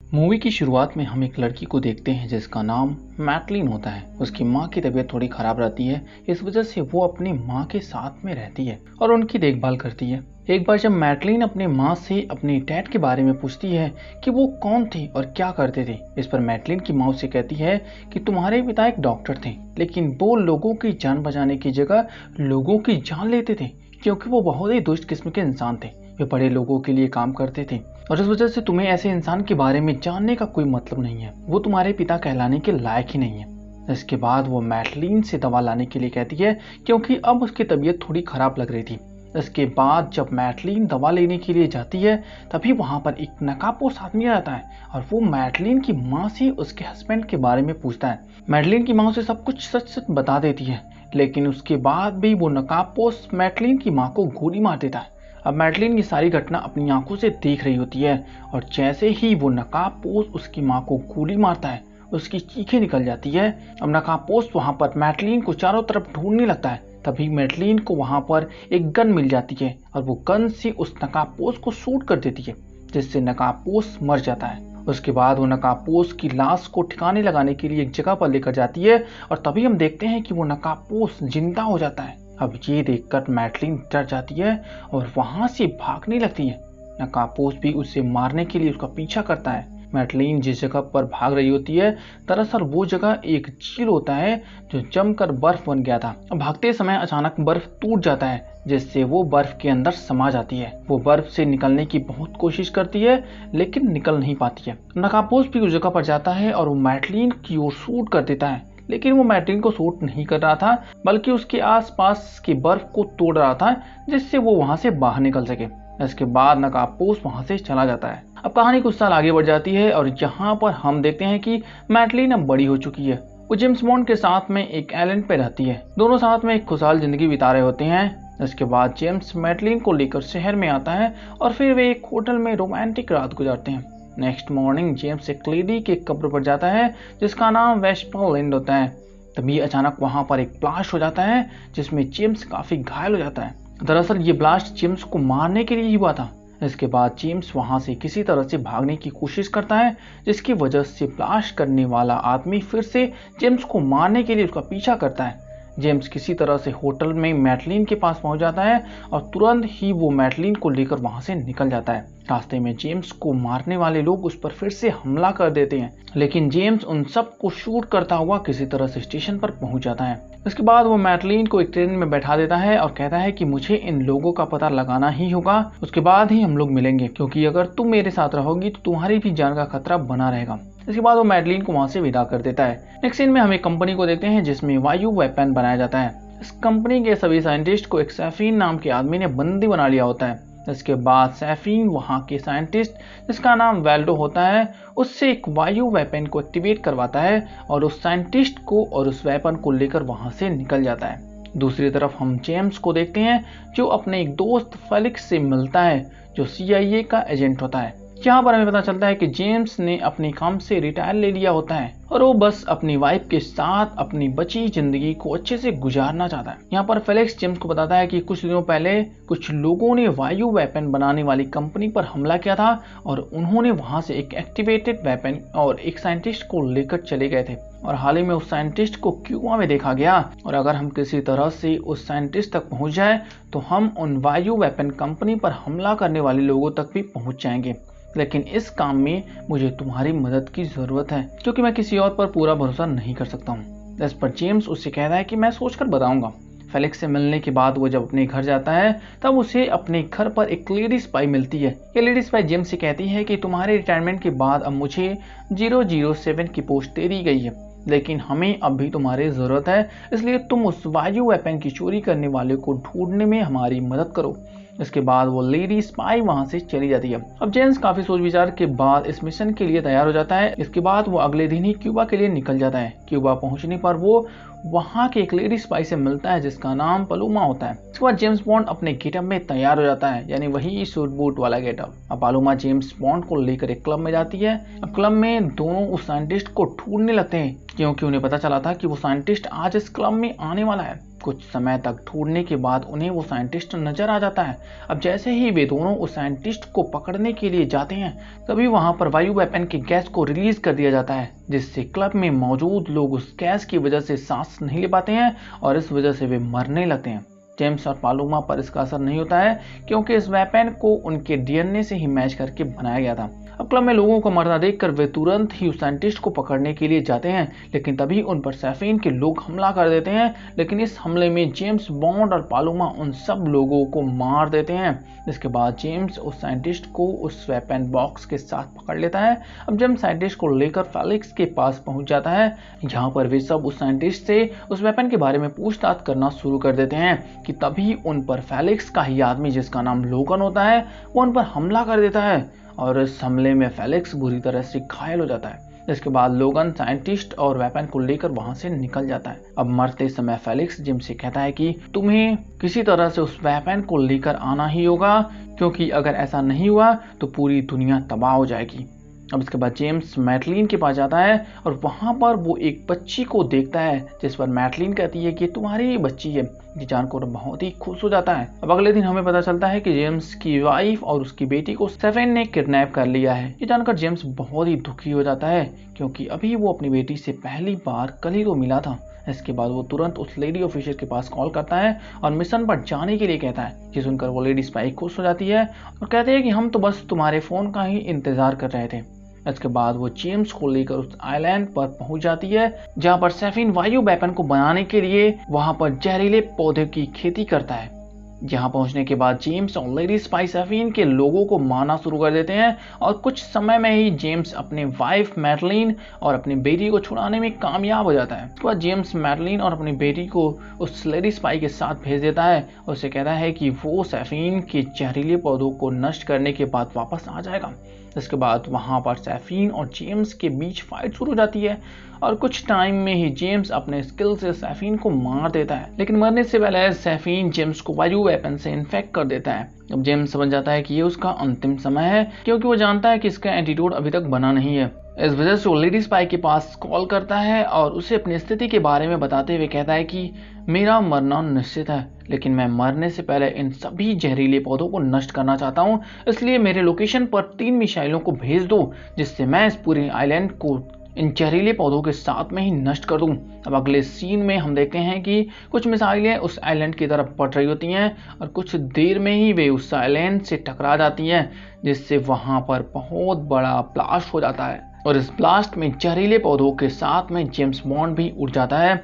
Movie की शुरुआत में हम एक लड़की को देखते हैं जिसका नाम मैटलिन होता है। उसकी माँ की तबीयत थोड़ी खराब रहती है, इस वजह से वो अपनी माँ के साथ में रहती है और उनकी देखभाल करती है। एक बार जब मैटलिन अपनी माँ से अपने डैड के बारे में पूछती है कि वो कौन थे और क्या करते थे, इस पर मैटलिन की माँ उसे कहती है कि तुम्हारे पिता एक डॉक्टर थे, लेकिन वो लोगों की जान बचाने की जगह लोगों की जान लेते थे, क्योंकि वो बहुत ही दुष्ट किस्म के इंसान थे। वे बड़े लोगों के लिए काम करते थे और इस वजह से तुम्हें ऐसे इंसान के बारे में जानने का कोई मतलब नहीं है। वो तुम्हारे पिता कहलाने के लायक ही नहीं है। इसके बाद वो मैटलिन से दवा लाने के लिए कहती है, क्योंकि अब उसकी तबीयत थोड़ी खराब लग रही थी। इसके बाद जब मैटलिन दवा लेने के लिए जाती है, तभी वहां पर एक नकाबपोश आदमी आता है और वो मैटलिन की माँ से उसके हस्बैंड के बारे में पूछता है। मैटलिन की माँ उसे सब कुछ सच सच बता देती है, लेकिन उसके बाद भी वो नकाबपोश मैटलिन की माँ को गोली मार देता है। अब मैटलिन ये सारी घटना अपनी आंखों से देख रही होती है और जैसे ही वो नकाबपोश उसकी माँ को गोली मारता है, उसकी चीखें निकल जाती है। अब नकाबपोश वहां पर मैटलिन को चारों तरफ ढूंढने लगता है। तभी मैटलिन को वहां पर एक गन मिल जाती है और वो गन से उस नकाबपोश को शूट कर देती है, जिससे नकाबपोश मर जाता है। उसके बाद वो नकाबपोश की लाश को ठिकाने लगाने के लिए एक जगह पर लेकर जाती है और तभी हम देखते हैं कि वो नकाबपोश जिंदा हो जाता है। अब ये देखकर मैटलिन डर जाती है और वहां से भागने लगती है। नकाबपोश भी उसे मारने के लिए उसका पीछा करता है। मैटलिन जिस जगह पर भाग रही होती है, दरअसल वो जगह एक झील होता है जो जमकर बर्फ बन गया था। भागते समय अचानक बर्फ टूट जाता है, जिससे वो बर्फ के अंदर समा जाती है। वो बर्फ से निकलने की बहुत कोशिश करती है, लेकिन निकल नहीं पाती है। नकाबपोश भी उस जगह पर जाता है और वो मैटलिन की ओर शूट कर देता है, लेकिन वो मैटलिन को शूट नहीं कर रहा था, बल्कि उसके आसपास की बर्फ को तोड़ रहा था, जिससे वो वहां से बाहर निकल सके। इसके बाद नकाबपोश वहां से चला जाता है। अब कहानी कुछ साल आगे बढ़ जाती है और यहाँ पर हम देखते हैं कि मैटलिन अब बड़ी हो चुकी है। वो जेम्स बॉन्ड के साथ में एक आइलैंड पे रहती है। दोनों साथ में एक खुशहाल जिंदगी बिता रहे होते हैं। इसके बाद जेम्स मैटलिन को लेकर शहर में आता है और फिर वे एक होटल में रोमांटिक रात गुजारते हैं। नेक्स्ट मॉर्निंग जेम्स एक लेडी के कब्र पर जाता है जिसका नाम वेस्पल लिंड होता है। तभी अचानक वहां पर एक ब्लास्ट हो जाता है, जिसमें जेम्स काफी घायल हो जाता है। दरअसल ये ब्लास्ट जेम्स को मारने के लिए ही हुआ था। इसके बाद जेम्स वहां से किसी तरह से भागने की कोशिश करता है, जिसकी वजह से ब्लास्ट करने वाला आदमी फिर से जेम्स को मारने के लिए उसका पीछा करता है। जेम्स किसी तरह से होटल में मैटलिन के पास पहुंच जाता है और तुरंत ही वो मैटलिन को लेकर वहां से निकल जाता है। रास्ते में जेम्स को मारने वाले लोग उस पर फिर से हमला कर देते हैं, लेकिन जेम्स उन सब को शूट करता हुआ किसी तरह से स्टेशन पर पहुंच जाता है। इसके बाद वो मैटलिन को एक ट्रेन में बैठा देता है और कहता है कि मुझे इन लोगों का पता लगाना ही होगा, उसके बाद ही हम लोग मिलेंगे, क्योंकि अगर तुम मेरे साथ रहोगी तो तुम्हारी भी जान का खतरा बना रहेगा। इसके बाद वो मैटलिन को वहां से विदा कर देता है। नेक्स्ट सीन में हम एक कंपनी को देखते हैं जिसमें वायु वेपन बनाया जाता है। इस कंपनी के सभी साइंटिस्ट को एक सैफीन नाम के आदमी ने बंदी बना लिया होता है। इसके बाद सैफीन वहां के साइंटिस्ट, जिसका नाम वेल्डो होता है, उससे एक वायु वेपन को एक्टिवेट करवाता है और उस साइंटिस्ट को और उस वेपन को लेकर वहां से निकल जाता है। दूसरी तरफ हम जेम्स को देखते हैं जो अपने एक दोस्त फेलिक्स से मिलता है, जो CIA का एजेंट होता है। यहाँ पर हमें पता चलता है कि जेम्स ने अपने काम से रिटायर ले लिया होता है और वो बस अपनी वाइफ के साथ अपनी बची जिंदगी को अच्छे से गुजारना चाहता है। यहाँ पर फेलिक्स जेम्स को बताता है कि कुछ दिनों पहले कुछ लोगों ने वायु वेपन बनाने वाली कंपनी पर हमला किया था और उन्होंने वहां से एक एक्टिवेटेड वेपन और एक साइंटिस्ट को लेकर चले गए थे और हाल ही में उस साइंटिस्ट को क्यूबा में देखा गया, और अगर हम किसी तरह से उस साइंटिस्ट तक पहुंच जाए तो हम उन वायु वेपन कंपनी पर हमला करने वाले लोगों तक भी पहुंच जाएंगे। लेकिन इस काम में मुझे तुम्हारी मदद की जरूरत है, क्योंकि मैं किसी और पर पूरा भरोसा नहीं कर सकता हूँ। इस पर जेम्स उससे कहता है कि मैं सोचकर बताऊंगा। फेलिक्स से मिलने के बाद वो जब अपने घर जाता है तब उसे अपने घर पर एक लेडी स्पाई मिलती है। ये लेडी स्पाई जेम्स से कहती है कि तुम्हारे रिटायरमेंट के बाद अब मुझे 007 की पोस्ट दे दी गई है, लेकिन हमें अब भी तुम्हारी जरूरत है, इसलिए तुम उस वायु वेपन की चोरी करने वाले को ढूंढने में हमारी मदद करो। इसके बाद वो लेडी स्पाई वहां से चली जाती है। अब जेम्स काफी सोच विचार के बाद इस मिशन के लिए तैयार हो जाता है। इसके बाद वो अगले दिन ही क्यूबा के लिए निकल जाता है। क्यूबा पहुंचने पर वो वहां के एक लेडी स्पाई से मिलता है जिसका नाम पलूमा होता है। इसके बाद जेम्स बॉन्ड अपने गेटअप में तैयार हो जाता है, यानी वही सूट बूट वाला गेटअप। अब पलूमा जेम्स बॉन्ड को लेकर एक क्लब में जाती है। अब क्लब में दोनों उस साइंटिस्ट को ढूंढने लगते हैं क्योंकि उन्हें पता चला था कि वो साइंटिस्ट आज इस क्लब में आने वाला है। कुछ समय तक ढूंढने के बाद उन्हें वो साइंटिस्ट नजर आ जाता है। अब जैसे ही वे दोनों उस साइंटिस्ट को पकड़ने के लिए जाते हैं, तभी वहां पर वायु वेपन के गैस को रिलीज कर दिया जाता है, जिससे क्लब में मौजूद लोग उस गैस की वजह से सांस नहीं ले पाते हैं और इस वजह से वे मरने लगते हैं। जेम्स और पालूमा पर इसका असर नहीं होता है, क्योंकि इस वेपन को उनके डीएनए से ही मैच करके बनाया गया था। अब क्लब में लोगों को मरना देखकर वे तुरंत ही उस साइंटिस्ट को पकड़ने के लिए जाते हैं, लेकिन तभी उन पर सैफीन के लोग हमला कर देते हैं। लेकिन इस हमले में जेम्स बॉन्ड और पालूमा उन सब लोगों को मार देते हैं। इसके बाद जेम्स उस साइंटिस्ट को उस वेपन बॉक्स के साथ पकड़ लेता है। अब जेम्स साइंटिस्ट को लेकर फेलिक्स के पास पहुंच जाता है, जहां पर वे सब उस साइंटिस्ट से उस वेपन के बारे में पूछताछ करना शुरू कर देते हैं कि तभी उन पर फेलिक्स का ही आदमी, जिसका नाम लोगन होता है, वो उन पर हमला कर देता है और इस हमले में फेलिक्स बुरी तरह से घायल हो जाता है। इसके बाद लोगन साइंटिस्ट और वेपन को लेकर वहां से निकल जाता है। अब मरते समय फेलिक्स जेम्स से कहता है कि तुम्हें किसी तरह से उस वेपन को लेकर आना ही होगा, क्योंकि अगर ऐसा नहीं हुआ तो पूरी दुनिया तबाह हो जाएगी। अब इसके बाद जेम्स मैटलिन के पास जाता है और वहां पर वो एक बच्ची को देखता है, जिस पर मैटलिन कहती है कि तुम्हारी बच्ची है। ये जानकर बहुत ही खुश हो जाता है। अब अगले दिन हमें पता चलता है कि जेम्स की वाइफ और उसकी बेटी को सैफीन ने किडनैप कर लिया है। ये जानकर जेम्स बहुत ही दुखी हो जाता है, क्योंकि अभी वो अपनी बेटी से पहली बार कल ही तो मिला था। इसके बाद वो तुरंत उस लेडी ऑफिसर के पास कॉल करता है और मिशन पर जाने के लिए कहता है। ये सुनकर वो लेडी स्पाई खुश हो जाती है और कहते हैं कि हम तो बस तुम्हारे फोन का ही इंतजार कर रहे थे। इसके बाद वो जेम्स को लेकर उस आइलैंड पर पहुंच जाती है, जहां पर सैफीन वायु वेपन को बनाने के लिए वहां पर जहरीले पौधे की खेती करता है। यहाँ पहुंचने के बाद जेम्स और लेडी स्पाई सैफीन के लोगों को मारना शुरू कर देते हैं और कुछ समय में ही जेम्स अपने वाइफ मैटलिन और अपनी बेटी को छुड़ाने में कामयाब हो जाता है। उसके बाद जेम्स मैटलिन और अपनी बेटी को उस लेडी स्पाई के साथ भेज देता है और उसे कहता है कि वो सैफीन के जहरीले पौधों को नष्ट करने के बाद वापस आ जाएगा। इसके बाद वहां पर सैफीन और जेम्स के बीच फाइट शुरू हो जाती है और कुछ टाइम में ही जेम्स अपने स्किल से सैफीन को मार देता है, लेकिन मरने से पहले सैफीन जेम्स को वायु वेपन से इन्फेक्ट कर देता है। अब जेम्स समझ जाता है कि ये उसका अंतिम समय है, क्योंकि वो जानता है कि इसका एंटीडोट अभी तक बना नहीं है। इस वजह से वो लेडी स्पाई के पास कॉल करता है और उसे अपनी स्थिति के बारे में बताते हुए कहता है कि मेरा मरना निश्चित है, लेकिन मैं मरने से पहले इन सभी जहरीले पौधों को नष्ट करना चाहता हूँ। इसलिए मेरे लोकेशन पर 3 मिसाइलों को भेज दो, जिससे मैं इस पूरे आइलैंड को इन जहरीले पौधों के साथ में ही नष्ट कर दूं। अब अगले सीन में हम देखते हैं कि कुछ मिसाइलें उस आइलैंड की तरफ बढ़ रही होती हैं और कुछ देर में ही वे उस आइलैंड से टकरा जाती हैं, जिससे वहां पर बहुत बड़ा ब्लास्ट हो जाता है और इस ब्लास्ट में जहरीले पौधों के साथ में जेम्स बॉन्ड भी उड़ जाता है।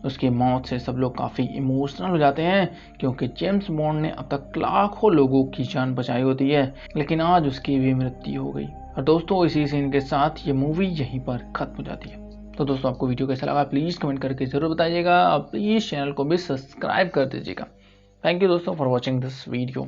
उसकी मौत से सब लोग काफ़ी इमोशनल हो जाते हैं, क्योंकि जेम्स बॉन्ड ने अब तक लाखों लोगों की जान बचाई होती है, लेकिन आज उसकी भी मृत्यु हो गई। और दोस्तों इसी सीन के साथ ये मूवी यहीं पर खत्म हो जाती है। तो दोस्तों आपको वीडियो कैसा लगा प्लीज़ कमेंट करके ज़रूर बताइएगा और प्लीज़ चैनल को भी सब्सक्राइब कर दीजिएगा। थैंक यू दोस्तों फॉर वॉचिंग दिस वीडियो।